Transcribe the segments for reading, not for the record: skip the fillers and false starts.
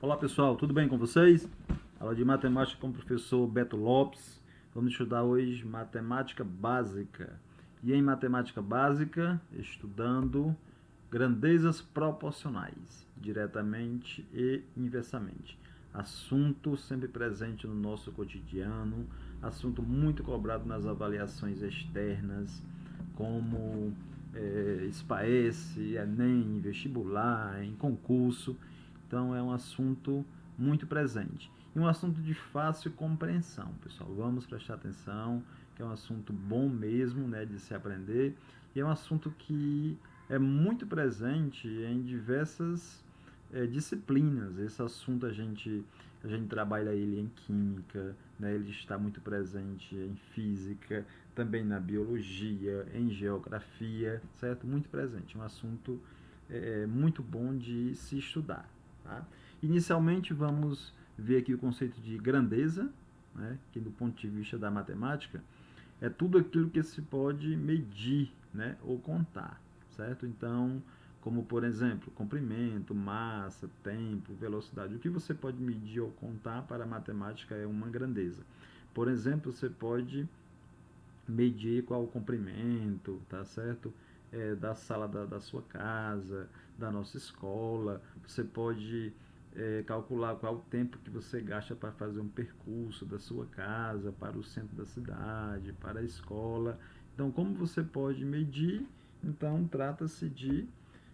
Olá pessoal, tudo bem com vocês? Aula de matemática com o professor Beto Lopes. Vamos estudar hoje matemática básica. E em matemática básica, estudando grandezas proporcionais, diretamente e inversamente. Assunto sempre presente no nosso cotidiano, assunto muito cobrado nas avaliações externas, como SPAES, Enem, vestibular, em concurso. Então é um assunto muito presente. E um assunto de fácil compreensão, pessoal. Vamos prestar atenção, que é um assunto bom mesmo, né, de se aprender. E é um assunto que é muito presente em diversas disciplinas. Esse assunto a gente trabalha ele em química, né, ele está muito presente em física, também na biologia, em geografia, certo? Muito presente. Um assunto muito bom de se estudar. Tá? Inicialmente vamos ver aqui o conceito de grandeza, né, que do ponto de vista da matemática é tudo aquilo que se pode medir, né, ou contar, certo? Então, como por exemplo, comprimento, massa, tempo, velocidade, o que você pode medir ou contar para a matemática é uma grandeza. Por exemplo, você pode medir qual o comprimento, tá certo? Da sala da sua casa, da nossa escola. Você pode calcular qual o tempo que você gasta para fazer um percurso da sua casa para o centro da cidade, para a escola. Então, como você pode medir? Então, trata-se de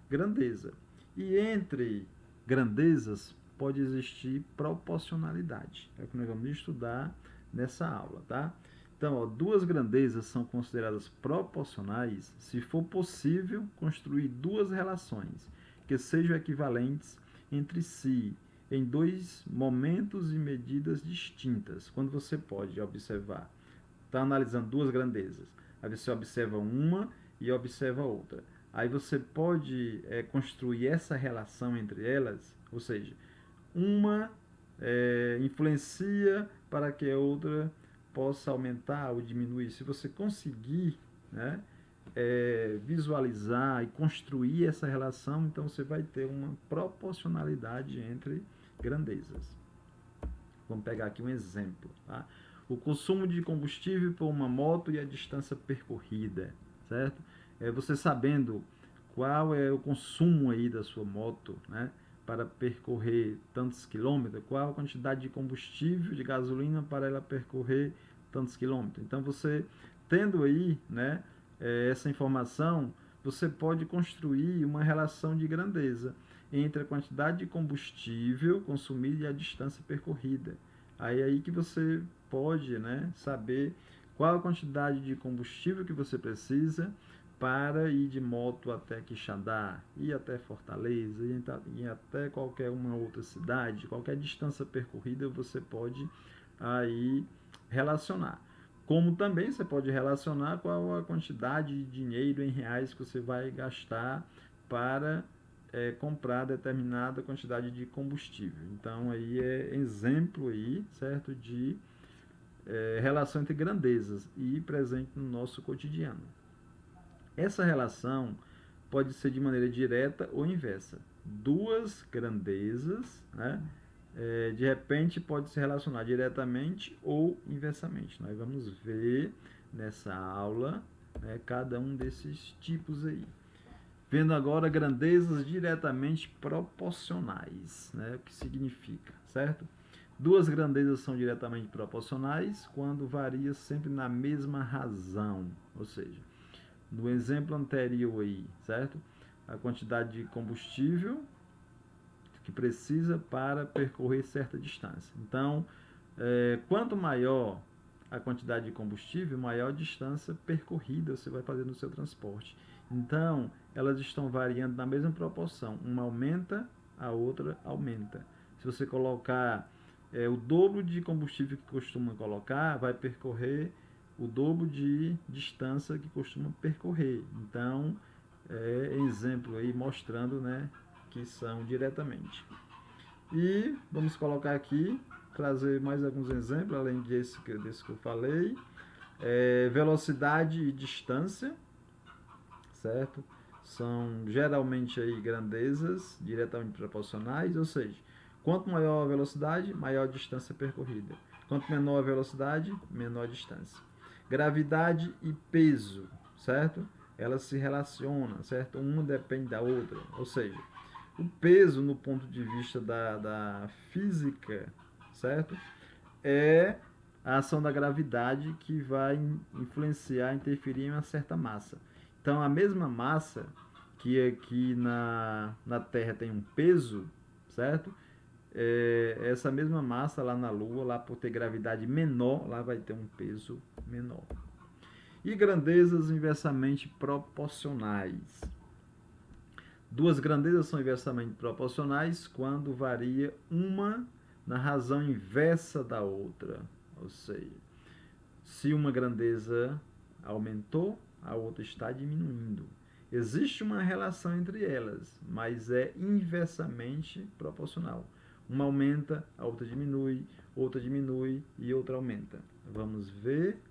grandeza. E entre grandezas pode existir proporcionalidade. É o que nós vamos estudar nessa aula, tá? Então, ó, duas grandezas são consideradas proporcionais se for possível construir duas relações que sejam equivalentes entre si em dois momentos e medidas distintas. Quando você pode observar, está analisando duas grandezas, aí você observa uma e observa outra. Aí você pode construir essa relação entre elas, ou seja, uma influencia para que a outra possa aumentar ou diminuir. Se você conseguir, né, visualizar e construir essa relação, então você vai ter uma proporcionalidade entre grandezas. Vamos pegar aqui um exemplo. Tá? O consumo de combustível por uma moto e a distância percorrida, certo? Você sabendo qual é o consumo aí da sua moto, né, para percorrer tantos quilômetros, qual a quantidade de combustível, de gasolina para ela percorrer tantos quilômetros. Então você tendo aí, né, essa informação, você pode construir uma relação de grandeza entre a quantidade de combustível consumido e a distância percorrida. Aí que você pode, né, saber qual a quantidade de combustível que você precisa para ir de moto até Quixadá, ir até Fortaleza, ir até qualquer uma outra cidade, qualquer distância percorrida você pode aí relacionar. Como também você pode relacionar qual a quantidade de dinheiro em reais que você vai gastar para comprar determinada quantidade de combustível. Então aí é exemplo aí, certo, de relação entre grandezas e presente no nosso cotidiano. Essa relação pode ser de maneira direta ou inversa. Duas grandezas, né, de repente pode se relacionar diretamente ou inversamente. Nós vamos ver nessa aula, né, cada um desses tipos aí. Vendo agora grandezas diretamente proporcionais, né, o que significa, certo? Duas grandezas são diretamente proporcionais quando varia sempre na mesma razão, ou seja, no exemplo anterior aí, certo? A quantidade de combustível que precisa para percorrer certa distância. Então, quanto maior a quantidade de combustível, maior a distância percorrida você vai fazer no seu transporte. Então, elas estão variando na mesma proporção. Uma aumenta, a outra aumenta. Se você colocar o dobro de combustível que costuma colocar, vai percorrer o dobro de distância que costuma percorrer. Então, exemplo aí mostrando, né, que são diretamente. E vamos colocar aqui, trazer mais alguns exemplos, além desse que eu falei. Velocidade e distância, certo? São geralmente aí grandezas diretamente proporcionais, ou seja, Quanto maior a velocidade, maior a distância percorrida. Quanto menor a velocidade, menor a distância. Gravidade e peso, certo? Elas se relacionam, certo? Uma depende da outra. Ou seja, o peso, no ponto de vista da física, certo? É a ação da gravidade que vai influenciar, interferir em uma certa massa. Então, a mesma massa que aqui na Terra tem um peso, certo? Essa mesma massa lá na Lua, lá por ter gravidade menor, lá vai ter um peso menor. E grandezas inversamente proporcionais. Duas grandezas são inversamente proporcionais quando varia uma na razão inversa da outra. Ou seja, se uma grandeza aumentou, a outra está diminuindo. Existe uma relação entre elas, mas é inversamente proporcional. Uma aumenta, a outra diminui e outra aumenta. Vamos ver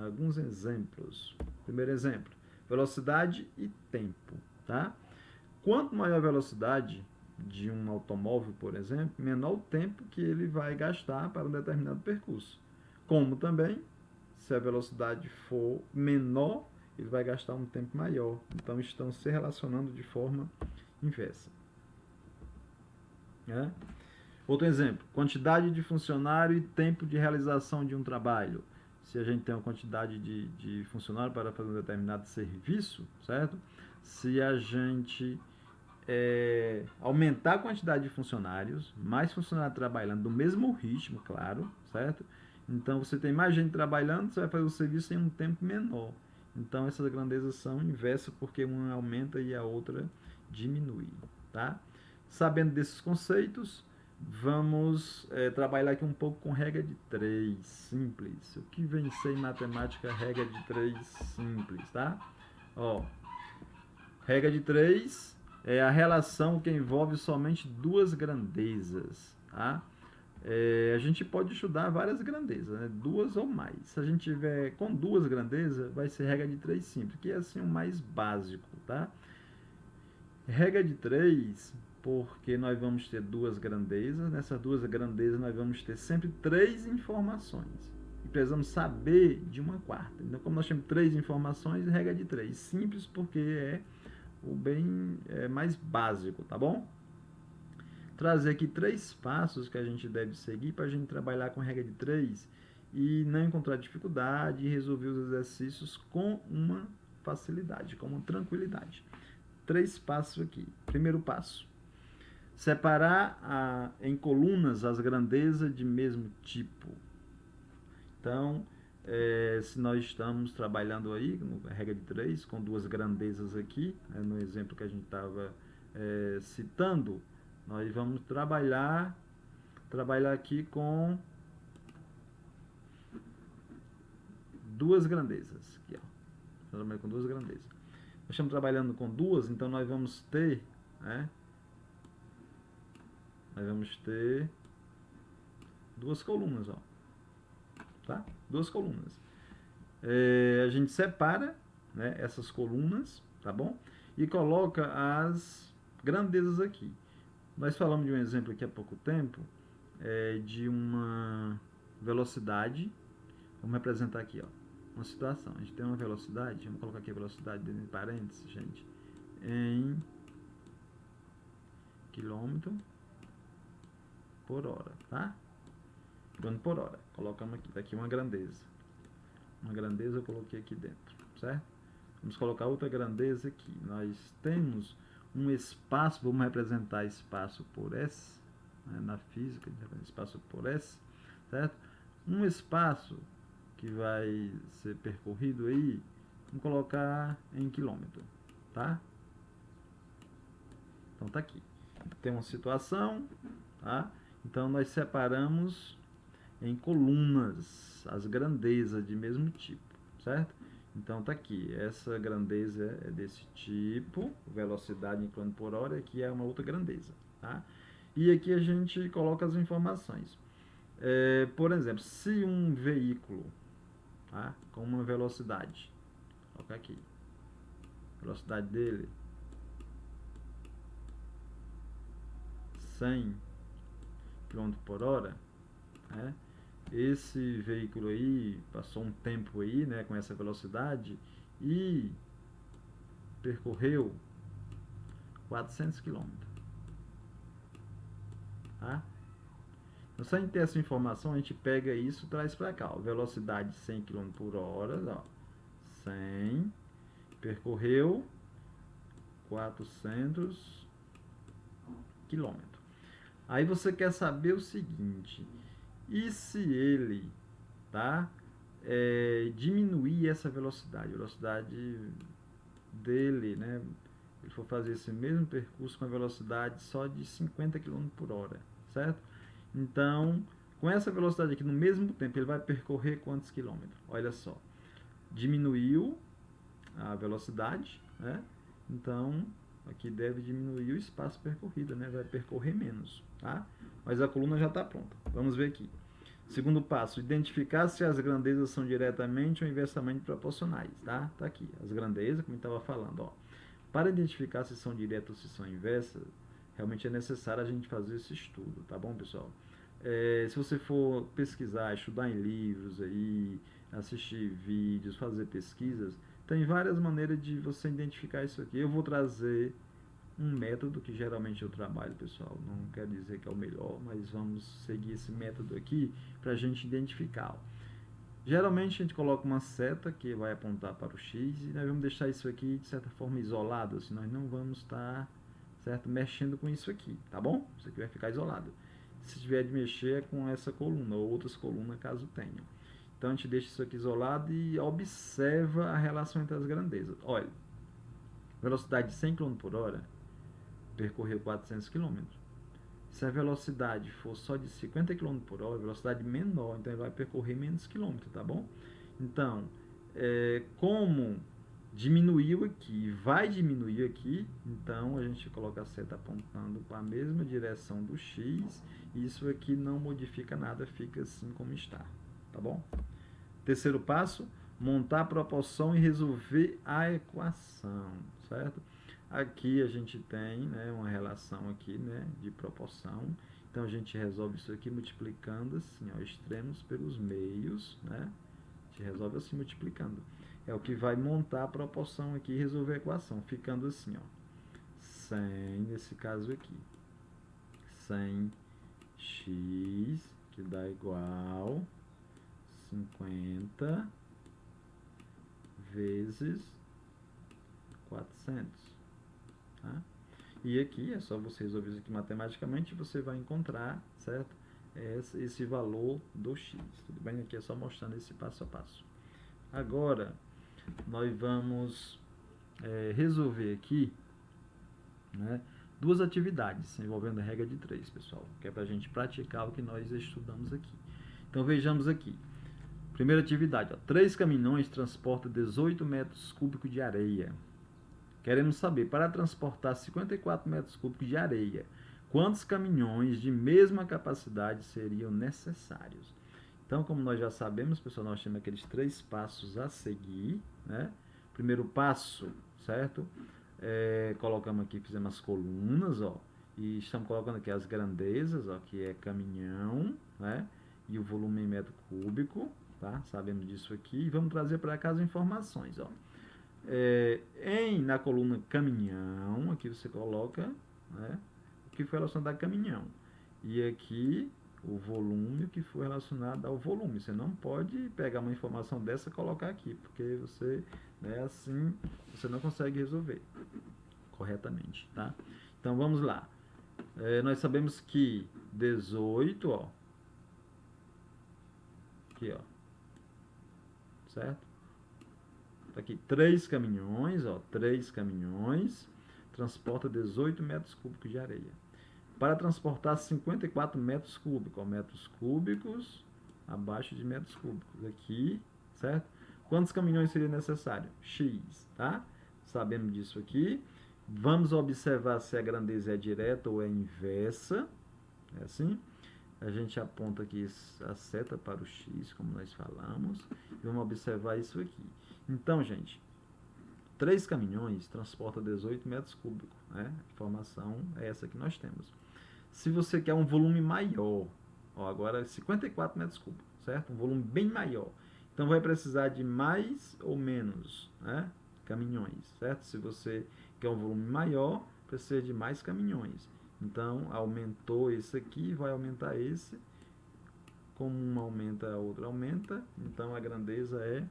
alguns exemplos. Primeiro exemplo, velocidade e tempo, tá? Quanto maior a velocidade de um automóvel, por exemplo, menor o tempo que ele vai gastar para um determinado percurso. Como também, se a velocidade for menor, ele vai gastar um tempo maior. Então, estão se relacionando de forma inversa. É? Outro exemplo, quantidade de funcionário e tempo de realização de um trabalho. Se a gente tem uma quantidade de funcionário para fazer um determinado serviço, certo? Se a gente aumentar a quantidade de funcionários, mais funcionários trabalhando do mesmo ritmo, claro, certo? Então, você tem mais gente trabalhando, você vai fazer o serviço em um tempo menor. Então, essas grandezas são inversas, porque uma aumenta e a outra diminui, tá? Sabendo desses conceitos, vamos trabalhar aqui um pouco com regra de 3, simples. O que vencer em matemática, regra de 3, simples, tá? Ó, regra de 3 é a relação que envolve somente duas grandezas, tá? A gente pode estudar várias grandezas, né? Duas ou mais. Se a gente tiver com duas grandezas, vai ser regra de 3 simples, que é assim o mais básico, tá? Regra de 3, porque nós vamos ter duas grandezas. Nessas duas grandezas nós vamos ter sempre 3 informações. E precisamos saber de uma quarta. Então, como nós temos 3 informações, regra de 3. Simples porque é o bem mais básico, tá bom? Trazer aqui 3 passos que a gente deve seguir para a gente trabalhar com regra de 3 e não encontrar dificuldade e resolver os exercícios com uma facilidade, com uma tranquilidade. 3 passos aqui. Primeiro passo, separar em colunas as grandezas de mesmo tipo. Então, se nós estamos trabalhando aí, na regra de 3, com duas grandezas aqui, no exemplo que a gente estava citando, nós vamos trabalhar aqui com duas grandezas. Aqui, ó. Trabalhando com duas grandezas. Nós estamos trabalhando com duas, então nós vamos ter, duas colunas, ó. Tá? Duas colunas. A gente separa, né, essas colunas, tá bom? E coloca as grandezas aqui. Nós falamos de um exemplo aqui há pouco tempo, de uma velocidade. Vamos representar aqui, ó, uma situação. A gente tem uma velocidade, vamos colocar aqui a velocidade dentro de parênteses, gente, em quilômetro por hora, tá? Quilômetro por hora. Colocamos aqui, tá aqui uma grandeza. Uma grandeza eu coloquei aqui dentro, certo? Vamos colocar outra grandeza aqui. Nós temos um espaço, vamos representar espaço por S, né, na física, espaço por S, certo? Um espaço que vai ser percorrido aí, vamos colocar em quilômetro, tá? Então tá aqui. Tem uma situação, tá? Então nós separamos em colunas as grandezas de mesmo tipo, certo? Então tá aqui, essa grandeza é desse tipo, velocidade em quilômetro por hora, aqui é uma outra grandeza, tá? E aqui a gente coloca as informações. Por exemplo, se um veículo, tá, com uma velocidade, vou colocar aqui, velocidade dele 100 km por hora, né? Esse veículo aí passou um tempo aí, né, com essa velocidade e percorreu 400 km, tá? Então, se a gente ter essa informação, a gente pega isso e traz para cá, ó, velocidade 100 km por hora, ó, 100, percorreu 400 km. Aí você quer saber o seguinte, e se ele, tá, diminuir essa velocidade, a velocidade dele, né, ele for fazer esse mesmo percurso com a velocidade só de 50 km por hora, certo? Então, com essa velocidade aqui, no mesmo tempo, ele vai percorrer quantos quilômetros? Olha só, diminuiu a velocidade, né? Então, aqui deve diminuir o espaço percorrido, né? Vai percorrer menos, tá? Mas a coluna já está pronta. Vamos ver aqui. Segundo passo, identificar se as grandezas são diretamente ou inversamente proporcionais, tá? Tá aqui, as grandezas, como eu estava falando, ó. Para identificar se são diretas ou se são inversas, realmente é necessário a gente fazer esse estudo, tá bom, pessoal? Se você for pesquisar, estudar em livros aí, assistir vídeos, fazer pesquisas, tem várias maneiras de você identificar isso aqui. Eu vou trazer um método que geralmente eu trabalho, pessoal. Não quero dizer que é o melhor, mas vamos seguir esse método aqui para a gente identificar. Geralmente a gente coloca uma seta que vai apontar para o X e nós vamos deixar isso aqui de certa forma isolado, assim, nós não vamos estar, certo, mexendo com isso aqui, tá bom? Isso aqui vai ficar isolado. Se tiver de mexer é com essa coluna ou outras colunas caso tenha. Então a gente deixa isso aqui isolado e observa a relação entre as grandezas. Olha, velocidade de 100 km por hora percorreu 400 km. Se a velocidade for só de 50 km por hora, velocidade menor, então ele vai percorrer menos quilômetros, tá bom? Então, como diminuiu aqui, vai diminuir aqui, então a gente coloca a seta apontando para a mesma direção do X, e isso aqui não modifica nada, fica assim como está, tá bom? Terceiro passo, montar a proporção e resolver a equação, certo? Aqui a gente tem, né, uma relação aqui, né, de proporção. Então a gente resolve isso aqui multiplicando assim, ó, extremos pelos meios, né? A gente resolve assim multiplicando. É o que vai montar a proporção aqui e resolver a equação, ficando assim, ó. 100 nesse caso aqui. 100x que dá igual 50 vezes 400. Tá? E aqui é só você resolver isso aqui matematicamente, você vai encontrar, certo? Esse valor do x. Tudo bem? Aqui é só mostrando esse passo a passo. Agora, nós vamos resolver aqui, né, duas atividades envolvendo a regra de 3, pessoal, que é para a gente praticar o que nós estudamos aqui. Então, vejamos aqui. Primeira atividade, ó, 3 caminhões transportam 18 metros cúbicos de areia. Queremos saber, para transportar 54 metros cúbicos de areia, quantos caminhões de mesma capacidade seriam necessários? Então, como nós já sabemos, pessoal, nós temos aqueles 3 passos a seguir, né? Primeiro passo, certo? Colocamos aqui, fizemos as colunas, ó, e estamos colocando aqui as grandezas, ó, que é caminhão, né? E o volume em metro cúbico, tá? Sabemos disso aqui. E vamos trazer para cá as informações, ó. Na coluna caminhão, aqui você coloca, né, o que foi relacionado a caminhão. E aqui o volume que foi relacionado ao volume. Você não pode pegar uma informação dessa e colocar aqui, porque você, né, assim, você não consegue resolver corretamente, tá? Então vamos lá. Nós sabemos que 18, ó, aqui, ó, certo? Aqui, 3 caminhões, ó, 3 caminhões, transporta 18 metros cúbicos de areia. Para transportar 54 metros cúbicos, ó, metros cúbicos abaixo de metros cúbicos, aqui, certo? Quantos caminhões seria necessário? X, tá? Sabemos disso aqui. Vamos observar se a grandeza é direta ou é inversa, é assim. A gente aponta aqui a seta para o X, como nós falamos, e vamos observar isso aqui. Então, gente, 3 caminhões transportam 18 metros cúbicos, né? A informação é essa que nós temos. Se você quer um volume maior, ó, agora 54 metros cúbicos, certo? Um volume bem maior. Então vai precisar de mais ou menos, né, caminhões, certo? Se você quer um volume maior, precisa de mais caminhões. Então aumentou esse aqui, vai aumentar esse. Como um aumenta, a outra aumenta. Então a grandeza é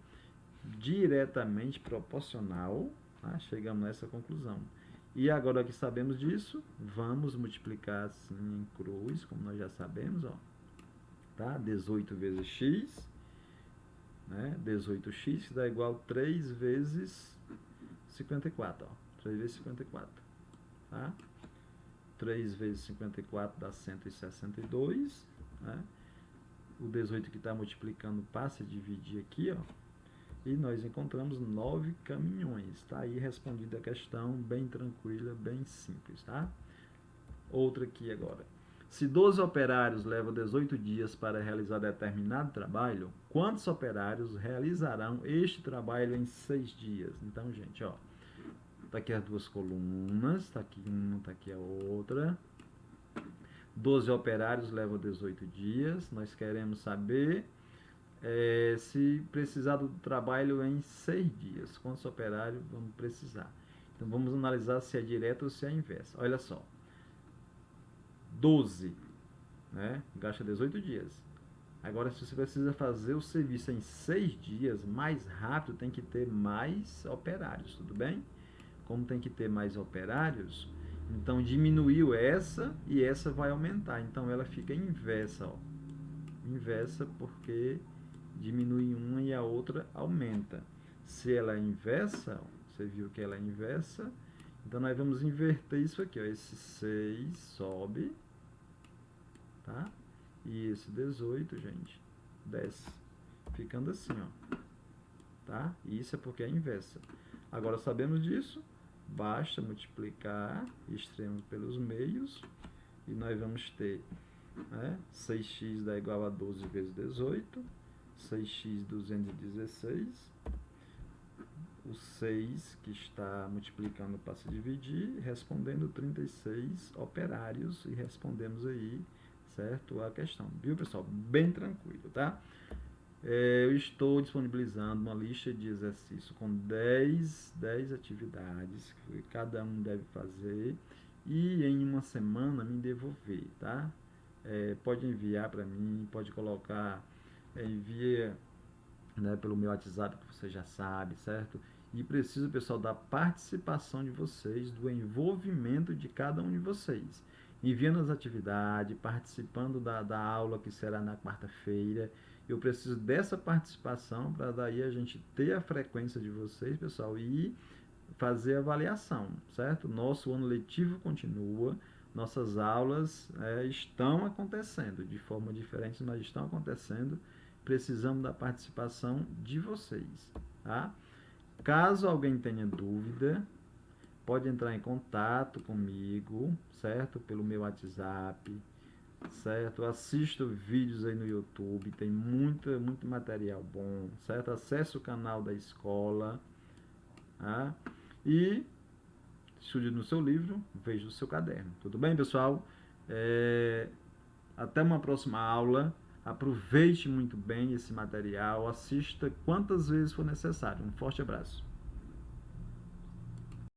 diretamente proporcional. Tá? Chegamos nessa conclusão. E agora que sabemos disso, vamos multiplicar assim em cruz, como nós já sabemos, ó. Tá? 18 vezes x, né? 18x, que dá igual a 3 vezes 54, ó. 3 vezes 54, tá? 3 vezes 54 dá 162, né? O 18 que está multiplicando passa a dividir aqui, ó. E nós encontramos 9 caminhões. Tá aí respondida a questão, bem tranquila, bem simples, tá? Outra aqui agora. Se 12 operários levam 18 dias para realizar determinado trabalho, quantos operários realizarão este trabalho em 6 dias? Então, gente, ó, tá aqui as duas colunas, tá aqui uma, tá aqui a outra. 12 operários levam 18 dias. Nós queremos saber se precisar do trabalho em 6 dias. Quantos operários vamos precisar? Então, vamos analisar se é direto ou se é inversa. Olha só. 12, né? Gasta 18 dias. Agora, se você precisa fazer o serviço em 6 dias, mais rápido, tem que ter mais operários, tudo bem? Como tem que ter mais operários, então diminuiu essa e essa vai aumentar. Então ela fica inversa, ó. Inversa porque diminui uma e a outra aumenta. Se ela é inversa, ó, você viu que ela é inversa, então nós vamos inverter isso aqui, ó. Esse 6 sobe, tá? E esse 18, gente, desce. Ficando assim, ó. Tá? E isso é porque é inversa. Agora sabemos disso, basta multiplicar extremos pelos meios e nós vamos ter, né, 6x dá igual a 12 vezes 18, 6x 216, o 6 que está multiplicando passa a dividir, respondendo 36 operários e respondemos aí, certo, a questão. Viu, pessoal? Bem tranquilo, tá? Eu estou disponibilizando uma lista de exercícios com 10 atividades que cada um deve fazer e em uma semana me devolver, tá? Pode enviar para mim, pode colocar, envia, né, pelo meu WhatsApp, que você já sabe, certo? E preciso, pessoal, da participação de vocês, do envolvimento de cada um de vocês. Enviando as atividades, participando da aula que será na quarta-feira. Eu preciso dessa participação para daí a gente ter a frequência de vocês, pessoal, e fazer a avaliação, certo? Nosso ano letivo continua, nossas aulas estão acontecendo de forma diferente, mas estão acontecendo. Precisamos da participação de vocês, tá? Caso alguém tenha dúvida, pode entrar em contato comigo, certo? Pelo meu WhatsApp, certo? Assisto vídeos aí no YouTube, tem muito material bom, certo? Acesse o canal da escola, tá? E estude no seu livro, veja o seu caderno. Tudo bem, pessoal? Até uma próxima aula. Aproveite muito bem esse material, assista quantas vezes for necessário. Um forte abraço.